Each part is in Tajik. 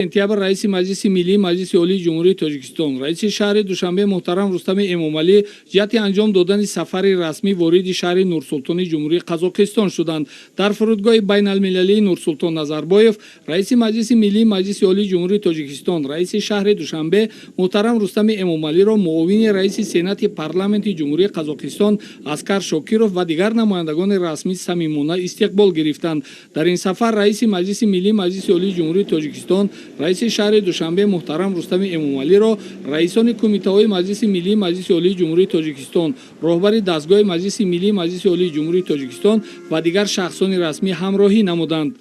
сентябр раиси маҷлиси миллии маҷлиси олии ҷумҳурии тоҷикистон раиси шаҳри душанбе муҳтарам рустами эмомалӣ ҷиҳати анҷом додани сафари расмӣ вориди шаҳри нурсултони ҷумҳурии қазоқистон шуданд. Дар фурудгоҳи байналмилалии Нурсултон Назарбоев раиси маҷлиси миллии маҷлиси олии ҷумҳурии тоҷикистон раиси шаҳри душанбе муҳтарам рустами эмомалиро муовини раиси сенати парламенти ҷумҳурии қазоқистон Аскар Шокиров ва дигар намояндагони расмӣ самимона истиқбол гирифтанд. Дар ин сафар раиси маҷлиси миллии маҷлиси олии ҷумҳурии тоҷикистон раиси шаҳри душанбе муҳтарам рустами эмомалиро раисони кумитаҳои маҷлиси миллии маҷлиси олии ҷумҳурии тоҷикистон, роҳбари дастгоҳи маҷлиси миллии маҷлиси олии ҷумҳурии тоҷикистон ва дигар шахсони расмӣ ҳамроҳӣ намуданд.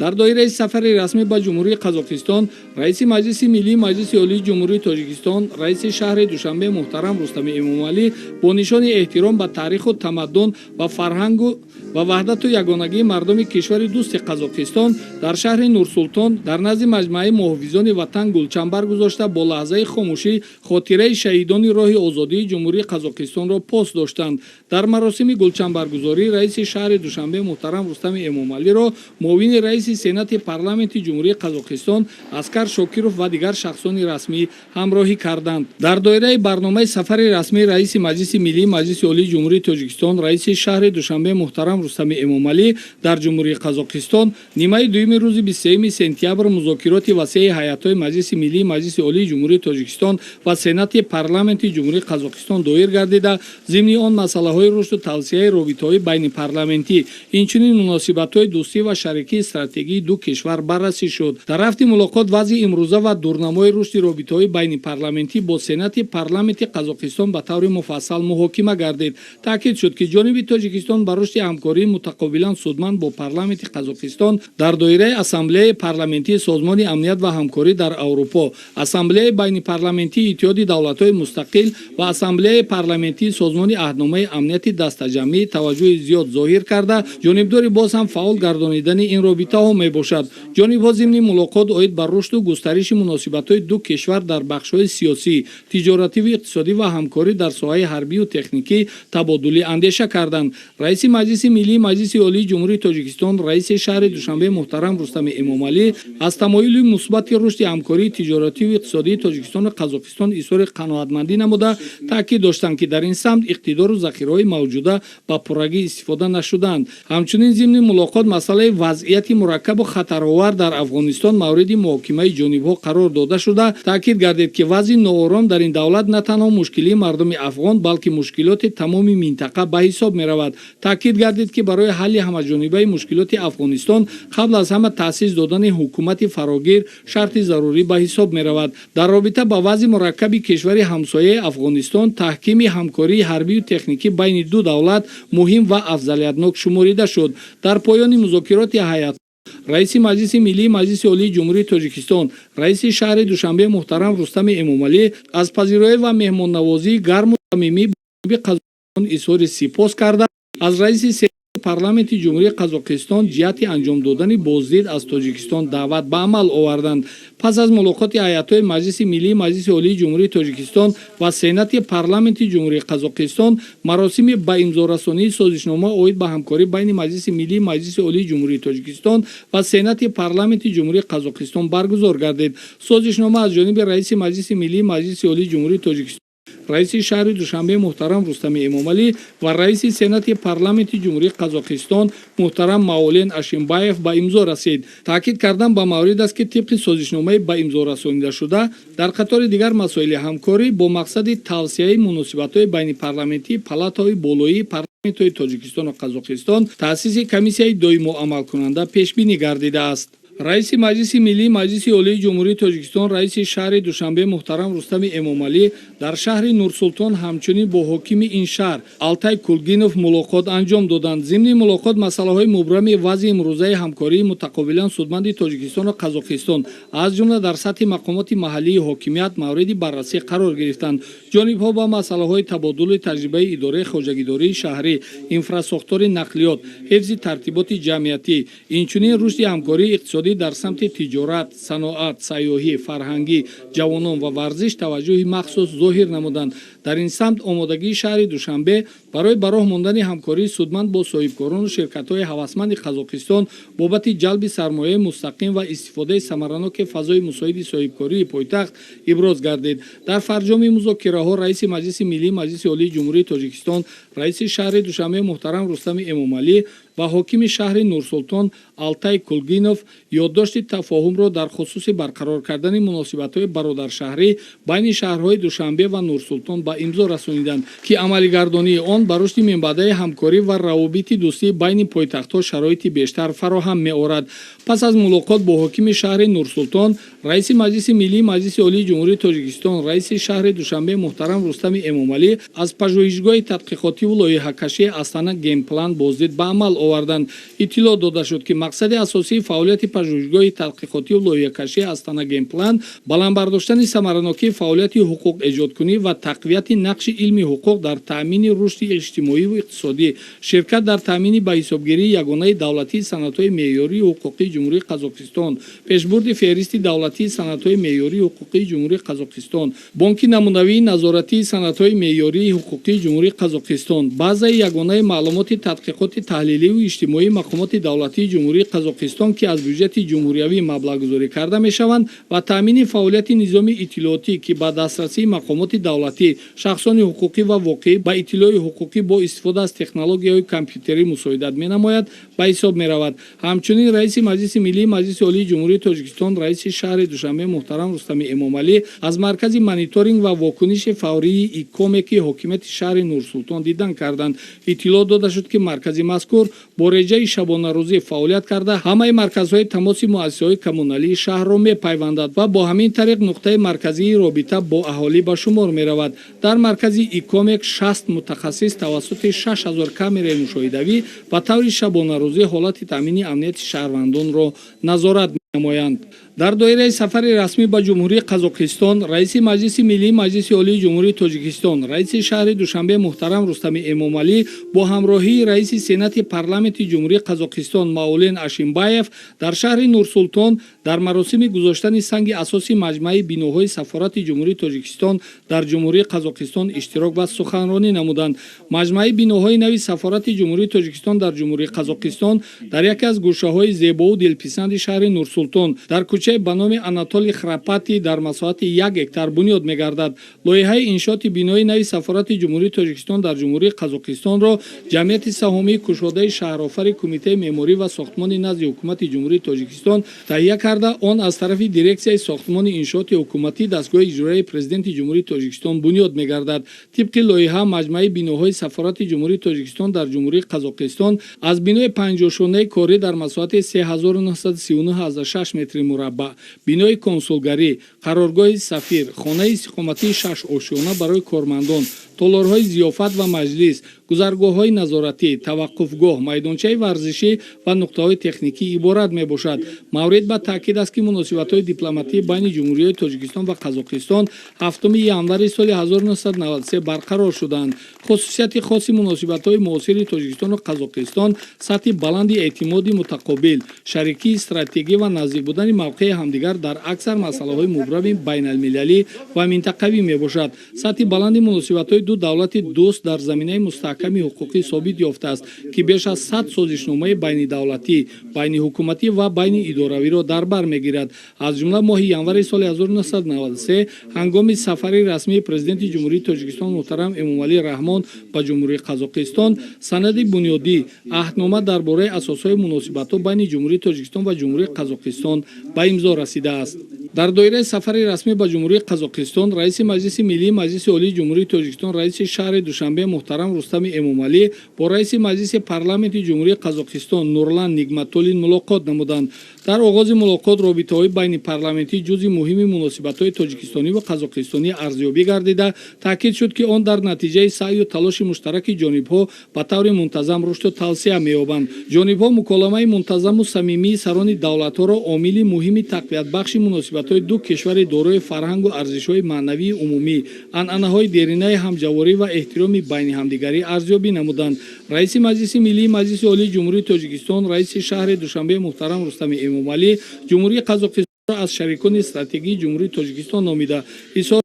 дар доираи сафари расмӣ ба ҷумҳурии қазоқистон раиси маҷлиси миллии маҷлиси олии ҷумҳурии тоҷикистон раиси шаҳри душанбе муҳтарам рустами эмомалӣ бо нишони эҳтиром ба таъриху тамаддун ва фарҳангу ва ваҳдату ягонагии мардуми кишвари дӯсти қазоқистон дар шаҳри Нурсултон дар назди маҷмӯаи муҳофизони ватан гулчанбар гузошта бо лаҳзаи хомӯшӣ хотираи шаҳидони роҳи озодии ҷумҳурии қазоқистонро пос доштанд. дар маросими гулчанбаргузорӣ раиси шаҳри душанбе муҳтарам рустами эмомалиро муовини раиси сенати парламенти ҷумҳурии қазоқистон Аскар Шокиров ва дигар шахсони расмӣ ҳамроҳӣ карданд. дар доираи барномаи сафари расмии раиси маҷлиси миллии маҷлиси олии ҷумҳурии тоҷикистон раиси шаҳри душанбе муҳтарам рустами эмомалӣ дар ҷумҳурии қазоқистон нимаи дуюми рӯзи 23 сентябр музокироти васеи ҳайатҳои маҷлиси миллии маҷлиси олии ҷумҳурии тоҷикистон ва сенати парламенти ҷумҳурии қазоқистон доир гардида зимни он масъалаҳои рушду тавсеяи робитаҳои байнипарламентӣ инчунин муносибатҳои дӯстӣ ва шарикии стратегии ду кишвар баррасӣ шуд. дар рафти мулоқот вазъи имрӯза ва дурнамои рушди робитаҳои байнипарламентӣ бо сенати парламенти қазоқистон ба таври муфассал муҳокима гардид. таъкид шуд ки ҷониби тоҷикистон ба рушди ҳамкории мутақобилан судманд бо парламенти қазоқистон дар доираи ассамблеяи парламентии созмони амният ва ҳамкорӣ дар аврупо, ассамблеяи байнипарламентии иттиҳоди давлатҳои мустақил ва ассамблеяи парламентии созмони аҳдномаи амнияти дастаҷамъӣ таваҷҷӯҳи зиёд зоҳир карда ҷонибдори боз ҳам фаъол гардонидани ин робитаҳо мебошад. ҷонибҳо зимни мулоқот оид ба рушду густариши муносибатҳои ду кишвар дар бахшҳои сиёсӣ, тиҷоративу иқтисодӣ ва ҳамкорӣ дар соҳаи ҳарбию техникӣ табодули андеша карданд. раиси маҷлиси миллии маҷлиси олии ҷумҳурии тоҷикистон раиси шаҳри душанбе муҳтарам рустами эмомалӣ аз тамоили мусбати рушди ҳамкории тиҷоративу иқтисодии тоҷикистону қазоқистон изҳори қаноатмандӣ намуда таъкид доштанд ки дар ин самт иқтидору захираҳои мавҷуда ба пуррагӣ истифода нашуданд. ҳамчунин зимни мулоқот масъалаи вазъияти мураккабу хатаровар дар афғонистон мавриди муҳокимаи ҷонибҳо қарор дода шуда таъкид гардид ки вазъи ноором дар ин давлат на танҳо мушкилии мардуми афғон балки мушкилоти тамоми минтақа ба ҳисоб меравад. таъкид гардид ки барои ҳалли ҳамаҷонибаи мушкилоти афғонистон қабл аз ҳама таъсис додани ҳукумати фарогир шарти зарурӣ ба ҳисоб меравад. дар робита ба вазъи мураккаби кишвари ҳамсояи афғонистон таҳкими ҳамкории ҳарбию техникӣ байни ду давлат муҳим ва афзалиятнок шуморида шуд. дар поёни музокироти ҳаят раиси маҷлиси миллии маҷлиси олии ҷумҳурии тоҷикистон раиси шаҳри душанбе муҳтарам рустами эмомалӣ аз пазироӣ ва меҳмоннавозии гарму самимӣ ба қазоқистон изҳори сипос карда аз раиси парламенти ҷумҳурии қазоқистон ҷиҳати анҷом додани боздид аз тоҷикистон даъват ба амал оварданд. пас аз мулоқоти ҳайатҳои маҷлиси миллии маҷлиси олии ҷумҳурии тоҷикистон ва сенати парламенти ҷумҳурии қазоқистон маросими ба имзорасонии созишнома оид ба ҳамкорӣ байни маҷлиси миллии маҷлиси олии ҷумҳурии тоҷикистон ва сенати парламенти ҷумҳурии қазоқистон баргузор гардид. созишнома аз ҷониби раиси маҷлиси миллии маҷлиси олии ҷумҳурии тоҷикистон раиси шаҳри душанбе муҳтарам рустами эмомалӣ ва раиси сенати парламенти ҷумҳурии қазоқистон муҳтарам Маолен Ашимбаев ба имзо расид. таъкид кардан ба маврид аст ки тибқи созишномаи ба имзо расонидашуда дар қатори дигар масоили ҳамкорӣ бо мақсади тавсеяи муносибатҳои байнипарламентии палатаҳои болоии парламентҳои тоҷикистону қазоқистон таъсиси комиссияи доимо амалкунанда пешбинӣ гардидааст. раиси маҷлиси миллии маҷлиси олии ҷумҳурии тоҷикистон раиси шаҳри душанбе муҳтарам рустами эмомалӣ дар шаҳри Нурсултон ҳамчунин бо ҳокими ин шаҳр Алтай Кулгинов мулоқот анҷом доданд. зимни мулоқот масъалаҳои мубрами вазъи имрӯзаи ҳамкории мутақобилан судманди тоҷикистону қазоқистон аз ҷумла дар сатҳи мақомоти маҳаллии ҳокимият мавриди баррасӣ қарор гирифтанд. ҷонибҳо ба масъалаҳои табодули таҷрибаи идораи хоҷагидории шаҳрӣ, инфрасохтори нақлиёт, ҳифзи тартиботи ҷамъиятӣ, инчунин рушди ҳамкории иқтисодӣ иқтисодӣ дар самти тиҷорат, саноат, сайёҳӣ, фарҳангӣ, ҷавонон ва варзиш таваҷҷӯҳи махсус зоҳир намуданд. дар ин самт омодагии шаҳри Душанбе барои ба роҳ мондани ҳамкории судманд бо соҳибкорону ширкатҳои ҳавасманди Қазоқистон бобати ҷалби сармояи мустақим ва истифодаи самараноки фазои мусоиди соҳибкории пойтахт иброз гардид. дар фарҷоми музокираҳо раиси Маҷлиси Миллии Маҷлиси Олии Ҷумҳурии Тоҷикистон, раиси шаҳри Душанбе муҳтарам Рустами Эмомалӣ ва ҳокими шаҳри Нурсултон Алтай Кулгинов ёддошти тафоҳумро дар хусуси барқарор кардани муносибатҳои бародаршаҳрӣ байни шаҳрҳои Душанбе ва Нурсултон ба имзо расониданд, ки амалигардонии он ба рушди минбаъдаи ҳамкорӣ ва равобити дӯстӣ байни пойтахтҳо шароити бештар фароҳам меорад. пас аз мулоқот бо ҳокими шаҳри Нурсултон, раиси Маҷлиси Миллии Маҷлиси Олии Ҷумҳурии Тоҷикистон, раиси шаҳри Душанбе муҳтарам Рустами Эмомалӣ аз пажӯҳишгоҳи тадқиқотиву лоиҳакашии Астана Геймплан боздид ба амал оварданд. иттилоъ дода шуд, ки мақсади асосии фаъолияти пажӯҳишгоҳи тадқиқотиву лоиҳакашии Астана Геймплан баландбардоштани самаранокии фаъолияти ҳуқуқэҷодкунӣ ва тақвияти нақши илми ҳуқуқ дар таъмини рушди иҷтимоиву иқтисодӣ, ширкат дар таъмини ба ҳисобгирии ягонаи давлатии санъатҳои меъёрии ҳуқуқии Ҷумҳурии Қазоқистон, пешбурди феҳристи давлатии санъатҳои меъёрии ҳуқуқии Ҷумҳурии Қазоқистон, бонки намунавии назоратии санъатҳои меъёрии ҳуқуқии Ҷумҳурии Қазоқистон, базаи ягонаи маълумоти тадқиқоти таҳлиливу иҷтимоии мақомоти давлатии Ҷумҳурии Қазоқистон, ки аз бюҷети ҷумҳуриявӣ маблағгузорӣ карда мешаванд, ва таъмини фаъолияти низоми иттилоотӣ, ки ба дастрасии мақомоти давлатӣ, шахсони ҳуқуқӣ ва воқеӣ ба иттилои ҳуқуқӣ бо истифода аз технологияҳои компютерӣ мусоидат менамояд, ба ҳисоб меравад. ҳамчунин раиси Маҷлиси Миллии Маҷлиси Олии Ҷумҳурии Тоҷикистон, раиси шаҳри Душанбе муҳтарам Рустами Эмомалӣ аз маркази мониторинг ва вокуниши фаврии ИККОМЕКи ҳокимияти шаҳри Нурсултон дидан карданд. иттилоъ дода шуд, ки маркази мазкур бо реҷаи шабонарӯзӣ фаъолият карда ҳамаи марказҳои тамоси муассисаҳои коммуналии шаҳрро мепайвандад ва бо ҳамин тариқ нуқтаи марказии робита бо аҳолӣ ба шумор меравад. дар маркази ИККОМЕК 60 мутахассис тавассути 6000 камераи мушоҳидавӣ ба таври шабонарӯзӣ ҳолати таъмини амнияти шаҳрвандонро назорат менамоянд. дар доираи сафари расмӣ ба Ҷумҳурии Қазоқистон, раиси Маҷлиси Миллии Маҷлиси Олии Ҷумҳурии Тоҷикистон, раиси шаҳри Душанбе муҳтарам Рустами Эмомалӣ бо ҳамроҳии раиси Сенати парламенти Ҷумҳурии Қазоқистон Маулен Ашимбаев дар шаҳри Нурсултон дар маросими гузоштани санги асоси маҷмӯи биноҳои сафорати Ҷумҳурии Тоҷикистон дар Ҷумҳурии Қазоқистон иштирок ва суханронӣ намуданд. маҷмӯи биноҳои нави сафорати Ҷумҳурии Тоҷикистон дар Ҷумҳурии Қазоқистон дар яке аз гӯшаҳои зебову дилписанди шаҳри Нурсултон дар кӯчаи ба номи Анатолий Храпати дар масоҳати 1 гектар бунёд мегардад. лоиҳаи иншоати бинои нави сафорати Ҷумҳурии Тоҷикистон дар Ҷумҳурии Қазоқистонро ҷамъияти саҳомии кушодаи шаҳрофари Кумитаи меъморӣ ва сохтмони назди ҳукумати Ҷумҳурии Тоҷикистон таҳия карда, он аз тарафи дирексияи сохтмони иншооти ҳукуматӣ дастгоҳи иҷроии президенти Ҷумҳурии Тоҷикистон бунёд мегардад. тибқи лоиҳа, маҷмӯи биноҳои сафорати Ҷумҳурии Тоҷикистон дар Ҷумҳурии Қазоқистон аз бинои 50-шонаи корӣ дар масоҳати 3939,6 метри мураббаъ, бинои консулгарӣ, қароргоҳи сафир, хонаи истиқоматии 6 ошёна барои кормандон, толорҳои зиёфат ва маҷлис, гузаргоҳҳои назоратӣ, таваққуфгоҳ, майдончаи варзишӣ ва нуқтаҳои техникӣ иборат мебошад. маврид ба таъкид аст, ки муносибатҳои дипломатӣ байни Ҷумҳуриҳои Тоҷикистон ва Қазоқистон 7 январи соли 1993 барқарор шуданд. хусусияти хоси муносибатҳои муосири Тоҷикистону Қазоқистон сатҳи баланди эътимоди мутақобил, шарикии стратегӣ ва наздик будани мавқеи ҳамдигар дар аксар масъалаҳои мубрами байналмилалӣ ва минтақавӣ мебошад. сатҳи баланди муносибатҳои ду давлати дӯст дар заминаи мустаҳками ҳуқуқӣ собит ёфтааст, ки беш аз 100 созишномаи байнидавлатӣ, байниҳукуматӣ ва байни идоравиро дар бар мегирад. аз ҷумла моҳи январи соли 1993 ҳангоми сафари расмии президенти Ҷумҳурии Тоҷикистон муҳтарам Эмомалӣ Раҳмон ба Ҷумҳурии Қазоқистон, санади бунёдӣ аҳднома дар бораи асосҳои муносибатҳо байни Ҷумҳурии Тоҷикистон ва Ҷумҳурии Қазоқистон ба имзо расидааст. дар доираи сафари расмӣ ба Ҷумҳурии Қазоқистон, раиси Маҷлиси Миллии Маҷлиси Олии Ҷумҳурии Тоҷикистон, раиси шаҳри Душанбе муҳтарам Рустами Эмомалӣ бо раиси Маҷлиси парламенти Ҷумҳурии Қазоқистон Нурлан Нигматуллин мулоқот намуданд. дар оғози мулоқот робитаҳои байнипарламентӣ ҷузъи муҳими муносибатҳои тоҷикистонӣ ва қазоқистонӣ арзёбӣ гардида, таъкид шуд, ки он дар натиҷаи саъю талоши муштараки ҷонибҳо ба таври мунтазам рушду тавсея меёбанд. ҷонибҳо муколамаи мунтазаму самимии сарони давлатҳоро омили муҳими тақвиятбахши муносибатҳои ду кишвари дорои фарҳангу арзишҳои маънавии умумӣ, анъанаҳои деринаи ҳамҷаворӣ ва эҳтироми байни ҳамдигарӣ арзёбӣ намуданд. раиси Маҷлиси Миллии Маҷлиси Олии Ҷумҳурии Тоҷикистон, раиси шаҳри Душанбе муҳтарам Рустами эмомалӣ ҷумҳурии қазоқистонро аз шарикони стратегии ҷумҳурии тоҷикистон номида изҳор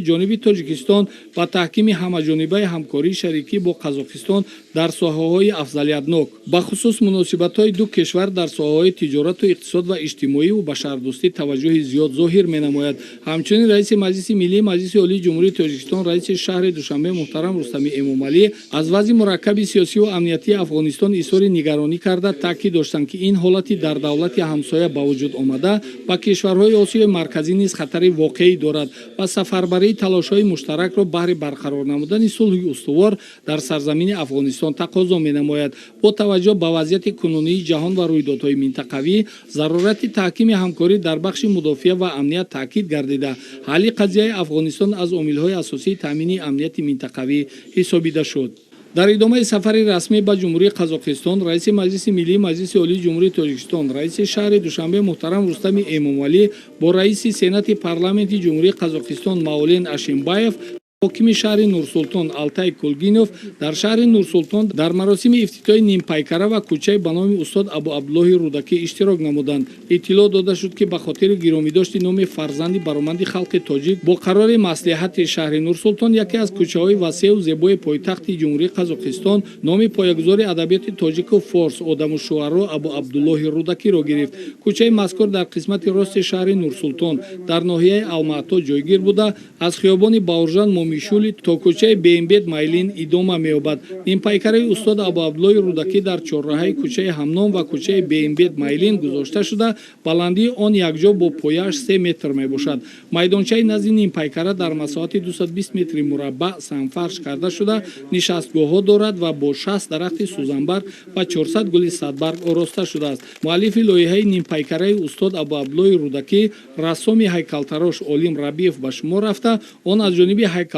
ҷониби тоҷикистон ба таҳкими ҳамаҷонибаи ҳамкории шарикӣ бо қазоқистон дар соҳаҳои афзалиятнок ба хусус муносибатҳои ду кишвар дар соҳаҳои тиҷорату иқтисод ва иҷтимоиву башардӯстӣ таваҷҷӯҳи зиёд зоҳир менамояд. Ҳамчунин раиси Маҷлиси Миллии Маҷлиси Олии Ҷумҳурии Тоҷикистон раиси шаҳри Душанбе муҳтарам Рустами Эмомалӣ аз вазъи мураккаби сиёсиву амниятии Афғонистон изҳори нигаронӣ карда таъкид доштанд, ки ин ҳолати дар давлати ҳамсоя ба вуҷуд омада ба кишварҳои Осиёи марказӣ низ хатари воқеӣ дорад ва сафарбарии талошҳои муштаракро баҳри барқарор намудани сулҳи устувор дар сарзамини Афғонистон тақозо менамояд. Бо таваҷҷӯҳ ба вазъияти кунунии ҷаҳон ва рӯйдодҳои минтақавӣ зарурати таҳкими ҳамкорӣ дар бахши мудофиа ва амният таъкид гардида, ҳалли қазияи Афғонистон аз омилҳои асосии таъмини амнияти минтақавӣ ҳисобида шуд. дар идомаи сафари расмӣ ба ҷумҳурии қазоқистон раиси Маҷлиси Миллии Маҷлиси Олии Ҷумҳурии Тоҷикистон раиси шаҳри Душанбе муҳтарам Рустами Эмомалӣ бо раиси Сенати парламенти Ҷумҳурии Қазоқистон Маулен Ашимбаев, ҳокими шаҳри Нурсултон Алтай Кулгинов дар шаҳри Нурсултон дар маросими ифтитоҳи нимпайкара ва кӯчаи ба номи устод Абу Абдуллоҳи Рудакӣ иштирок намуданд. Иттилоъ дода шуд, ки ба хотири гиромидошти номи фарзанди бароманди халқи тоҷик бо қарори маслиҳати шаҳри Нурсултон, яке аз кӯчаҳои васеъу зебои пойтахти Ҷумҳурии Қазоқистон, номи поягузори адабиёти тоҷику форс Одаму шуаро Абу Абдуллоҳи Рудакиро гирифт. Кӯчаи мазкур дар қисмати рости шаҳри Нурсултон дар ноҳияи Алмаато ҷойгир буда, аз хиёбони Бауржан Мишули то кӯчаи Беимбет Майлин идома меёбад. Нимпайкараи устод Абу Абдуллоҳи Рудакӣ дар чорраҳаи кӯчаи Ҳамном ва кӯчаи Беимбет Майлин гузошта шуда, баландии он якҷо бо пояш 3 метр мебошад. Майдончаи назди нимпайкара дар масоҳати 220 метри мураббаъ сангфарш карда шуда, нишастгоҳҳо дорад ва бо 60 дарахти сузанбарг ва 400 гули садбарг ороста шудааст. муаллифи лоиҳаи нимпайкараи устод Абу Абдуллоҳи Рудакӣ, рассоми ҳайкалтарош Олим Рабиев ба шумор рафта, он аз ҷониби ҳайкалтарош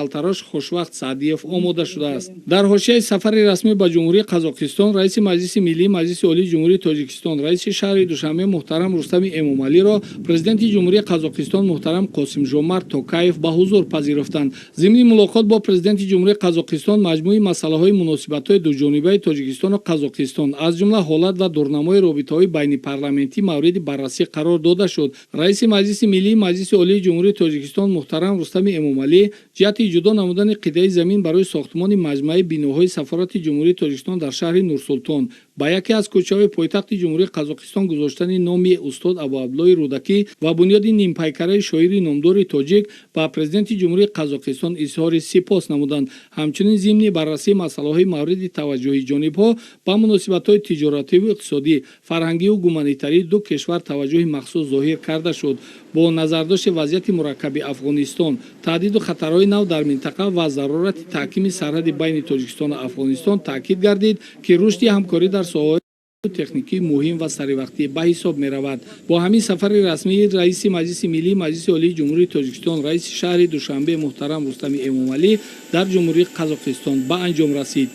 Хушвақт Саъдиев омода шудааст. дар ҳошияи сафари расмӣ ба ҷумҳурии Қазоқистон раиси Маҷлиси Миллии Маҷлиси Олии Ҷумҳурии Тоҷикистон раиси шаҳри Душанбе муҳтарам Рустами Эмомалиро президенти ҷумҳурии Қазоқистон муҳтарам Қосимжомарт Токаев ба ҳузур пазируфтанд. зимни мулоқот бо президенти ҷумҳурии Қазоқистон маҷмӯи масъалаҳои муносибатҳои дуҷонибаи Тоҷикистону Қазоқистон, аз ҷумла ҳолат ва дурнамои робитаҳои байнипарламентӣ мавриди баррасӣ қарор дода шуд. раиси Маҷлиси Миллии Маҷлиси Олии Ҷумҳурии Тоҷикистон муҳтарам Рустами Эмомалӣ ҷиҳати ҷудо намудани қитъаи замин барои сохтмони маҷмӯаи биноҳои сафорати ҷумҳурии Тоҷикистон дар шаҳри Нурсултон ба яке аз кӯчаҳои пойтахти ҷумҳурии Қазоқистон гузоштани номи устод Абу Абдуллоҳи Рудакӣ ва бунёди нимпайкараи шоири номдори тоҷик ба президенти ҷумҳурии Қазоқистон изҳори сипос намуданд. ҳамчунин зимни баррасии масъалаҳои мавриди таваҷҷӯҳи ҷонибҳо ба муносибатҳои тиҷоративу иқтисодӣ, фарҳангиву гуманитарии ду кишвар таваҷҷӯҳи махсус зоҳир карда шуд. бо назардошти вазъияти мураккаби Афғонистон, таҳдиду хатарҳои нав дар минтақа ва зарурати таҳкими сарҳади байни Тоҷикистону Афғонистон таъкид гардид, ки рушди ҳамкорӣ дар соҳаҳои техникии муҳим ва саривақтӣ ба ҳисоб меравад. бо ҳамин сафари расмии раиси Маҷлиси Миллии Маҷлиси Олии Ҷумҳурии Тоҷикистон раиси шаҳри Душанбе муҳтарам Рустами Эмомалӣ дар ҷумҳурии Қазоқистон ба анҷом расид.